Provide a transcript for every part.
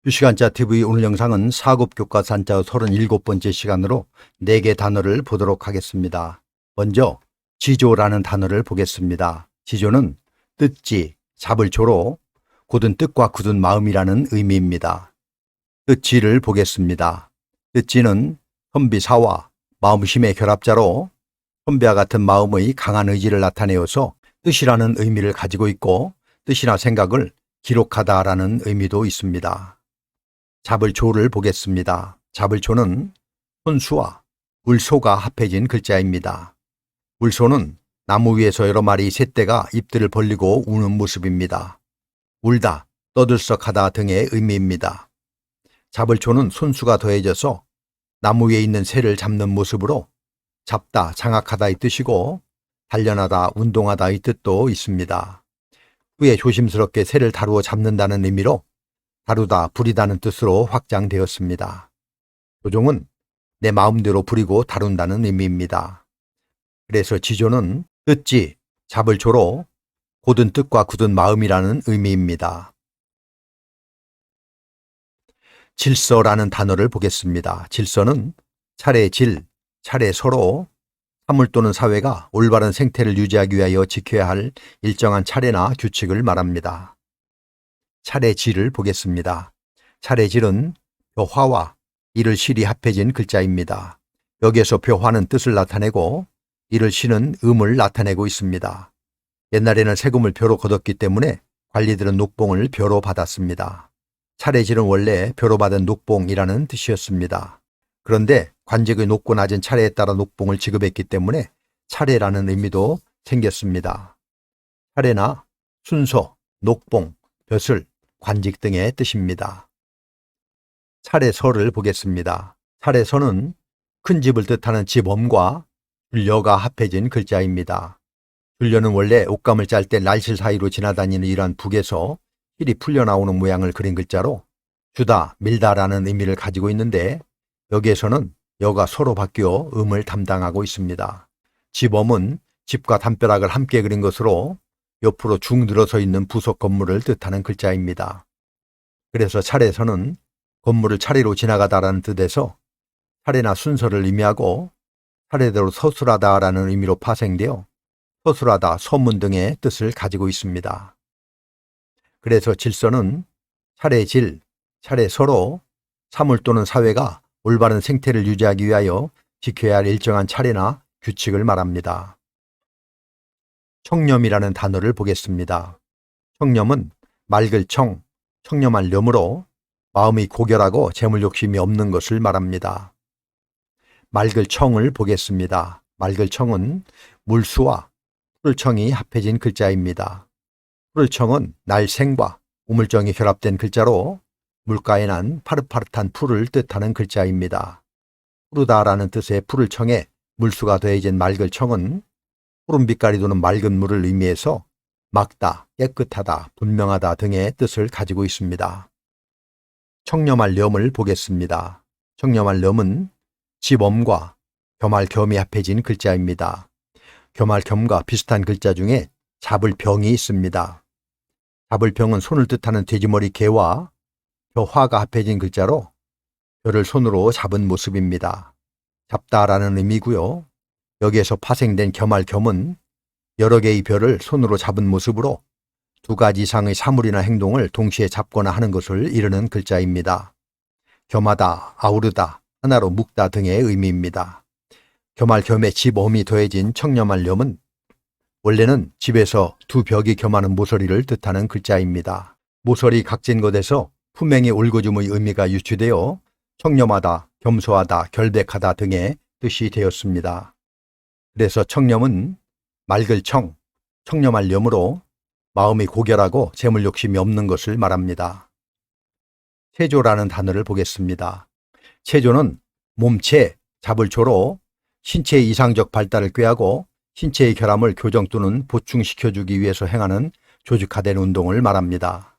2시간짜 TV 오늘 영상은 4급 교과서 한자 37번째 시간으로 4개 단어를 보도록 하겠습니다. 먼저 지조라는 단어를 보겠습니다. 지조는 뜻지, 잡을 조로 곧은 뜻과 굳은 마음이라는 의미입니다. 뜻지를 보겠습니다. 뜻지는 선비사와 마음심의 결합자로 선비와 같은 마음의 강한 의지를 나타내어서 뜻이라는 의미를 가지고 있고 뜻이나 생각을 기록하다라는 의미도 있습니다. 잡을 조를 보겠습니다. 잡을 조는 손수와 울소가 합해진 글자입니다. 울소는 나무 위에서 여러 마리 새떼가 입들을 벌리고 우는 모습입니다. 울다, 떠들썩하다 등의 의미입니다. 잡을 조는 손수가 더해져서 나무 위에 있는 새를 잡는 모습으로 잡다, 장악하다의 뜻이고 단련하다, 운동하다의 뜻도 있습니다. 후에 조심스럽게 새를 다루어 잡는다는 의미로 다루다, 부리다는 뜻으로 확장되었습니다. 조종은 내 마음대로 부리고 다룬다는 의미입니다. 그래서 지조는 뜻지, 잡을 조로 곧은 뜻과 굳은 마음이라는 의미입니다. 질서라는 단어를 보겠습니다. 질서는 차례 질, 차례 서로 사물 또는 사회가 올바른 생태를 유지하기 위하여 지켜야 할 일정한 차례나 규칙을 말합니다. 차례질을 보겠습니다. 차례질은 벼화와 이를 실이 합해진 글자입니다. 여기에서 벼화는 뜻을 나타내고 이를 실은 음을 나타내고 있습니다. 옛날에는 세금을 벼로 거뒀기 때문에 관리들은 녹봉을 벼로 받았습니다. 차례질은 원래 벼로 받은 녹봉이라는 뜻이었습니다. 그런데 관직의 높고 낮은 차례에 따라 녹봉을 지급했기 때문에 차례라는 의미도 생겼습니다. 차례나 순서, 녹봉, 벼슬, 관직 등의 뜻입니다. 차례서를 보겠습니다. 차례서는 큰 집을 뜻하는 집엄과 줄여가 합해진 글자입니다. 줄여는 원래 옷감을 짤 때 날실 사이로 지나다니는 이러한 북에서 실이 풀려나오는 모양을 그린 글자로 주다, 밀다라는 의미를 가지고 있는데 여기에서는 여가 서로 바뀌어 음을 담당하고 있습니다. 집엄은 집과 담벼락을 함께 그린 것으로 옆으로 쭉 늘어서 있는 부속 건물을 뜻하는 글자입니다. 그래서 차례서는 건물을 차례로 지나가다라는 뜻에서 차례나 순서를 의미하고 차례대로 서술하다라는 의미로 파생되어 서술하다, 서문 등의 뜻을 가지고 있습니다. 그래서 질서는 차례질, 차례서로 사물 또는 사회가 올바른 생태를 유지하기 위하여 지켜야 할 일정한 차례나 규칙을 말합니다. 청렴이라는 단어를 보겠습니다. 청렴은 맑을 청, 청렴할 렴으로 마음이 고결하고 재물 욕심이 없는 것을 말합니다. 맑을 청을 보겠습니다. 맑을 청은 물수와 푸를청이 합해진 글자입니다. 푸를청은 날생과 우물정이 결합된 글자로 물가에 난 파릇파릇한 풀을 뜻하는 글자입니다. 푸르다라는 뜻의 푸를청에 물수가 더해진 맑을 청은 푸른 빛깔이 도는 맑은 물을 의미해서 맑다, 깨끗하다, 분명하다 등의 뜻을 가지고 있습니다. 청렴할 렴을 보겠습니다. 청렴할 렴은 집엄과 겸할 겸이 합해진 글자입니다. 겸할 겸과 비슷한 글자 중에 잡을 병이 있습니다. 잡을 병은 손을 뜻하는 돼지머리 개와 벼화가 합해진 글자로 벼를 손으로 잡은 모습입니다. 잡다라는 의미고요. 여기에서 파생된 겸할 겸은 여러 개의 벼를 손으로 잡은 모습으로 두 가지 이상의 사물이나 행동을 동시에 잡거나 하는 것을 이르는 글자입니다. 겸하다, 아우르다, 하나로 묶다 등의 의미입니다. 겸할 겸에 집엄이 더해진 청렴할 렴은 원래는 집에서 두 벽이 겸하는 모서리를 뜻하는 글자입니다. 모서리 각진 것에서 품행의 올고줌의 의미가 유추되어 청렴하다, 겸소하다, 결백하다 등의 뜻이 되었습니다. 그래서 청렴은 맑을 청, 청렴할 렴으로 마음이 고결하고 재물 욕심이 없는 것을 말합니다. 체조라는 단어를 보겠습니다. 체조는 몸체, 잡을 조로 신체의 이상적 발달을 꾀하고 신체의 결함을 교정 또는 보충시켜주기 위해서 행하는 조직화된 운동을 말합니다.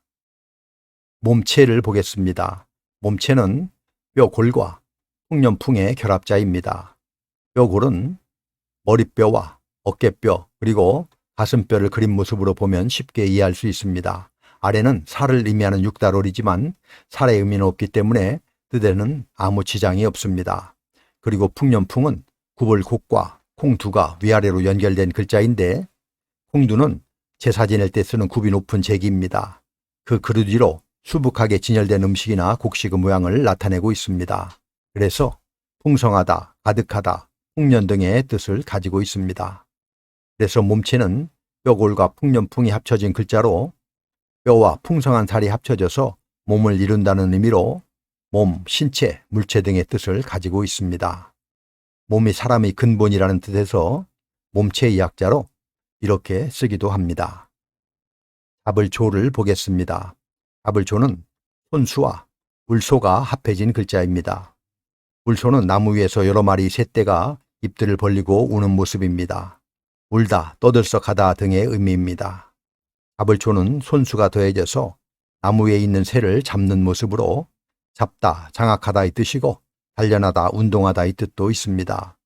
몸체를 보겠습니다. 몸체는 뼈골과 풍년풍의 결합자입니다. 뼈골은 머리뼈와 어깨뼈 그리고 가슴뼈를 그린 모습으로 보면 쉽게 이해할 수 있습니다. 아래는 살을 의미하는 육달월이지만 살의 의미는 없기 때문에 뜻에는 아무 지장이 없습니다. 그리고 풍년풍은 굽을곡과 콩두가 위아래로 연결된 글자인데 콩두는 제사 지낼 때 쓰는 굽이 높은 제기입니다. 그 그릇 위로 수북하게 진열된 음식이나 곡식의 모양을 나타내고 있습니다. 그래서 풍성하다, 가득하다, 풍년 등의 뜻을 가지고 있습니다. 그래서 몸체는 뼈골과 풍년풍이 합쳐진 글자로 뼈와 풍성한 살이 합쳐져서 몸을 이룬다는 의미로 몸, 신체, 물체 등의 뜻을 가지고 있습니다. 몸이 사람의 근본이라는 뜻에서 몸체의 약자로 이렇게 쓰기도 합니다. 잡을조를 보겠습니다. 잡을조는 손수와 울소가 합해진 글자입니다. 울소는 나무 위에서 여러 마리 새떼가 입들을 벌리고 우는 모습입니다. 울다, 떠들썩하다 등의 의미입니다. 잡을조는 손수가 더해져서 나무 위에 있는 새를 잡는 모습으로 잡다, 장악하다의 뜻이고 단련하다, 운동하다의 뜻도 있습니다.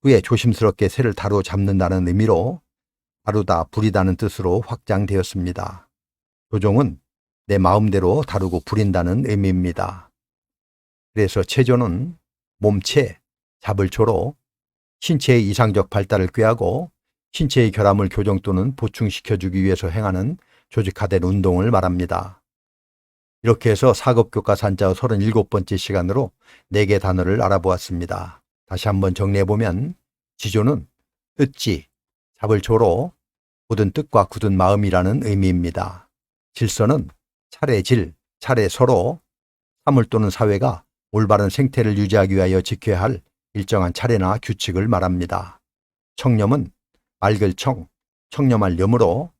후에 조심스럽게 새를 다루 잡는다는 의미로 다루다, 부리다는 뜻으로 확장되었습니다. 조종은 내 마음대로 다루고 부린다는 의미입니다. 그래서 체조는 몸체, 잡을조로 신체의 이상적 발달을 꾀하고 신체의 결함을 교정 또는 보충시켜주기 위해서 행하는 조직화된 운동을 말합니다. 이렇게 해서 사급교과 산자어 37번째 시간으로 4개 단어를 알아보았습니다. 다시 한번 정리해보면 지조는 뜻지, 잡을조로 굳은 뜻과 굳은 마음이라는 의미입니다. 질서는 차례질, 차례서로 사물 또는 사회가 올바른 생태를 유지하기 위하여 지켜야 할 일정한 차례나 규칙을 말합니다. 청렴은 맑을 청, 청렴할 염으로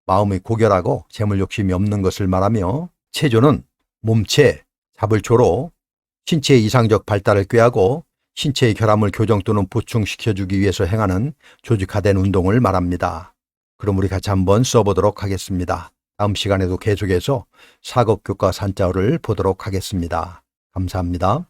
마음이 고결하고 재물 욕심이 없는 것을 말하며 체조는 몸체, 잡을조로 신체의 이상적 발달을 꾀하고 신체의 결함을 교정 또는 보충시켜주기 위해서 행하는 조직화된 운동을 말합니다. 그럼 우리 같이 한번 써보도록 하겠습니다. 다음 시간에도 계속해서 사급교과 산자어를 보도록 하겠습니다. 감사합니다.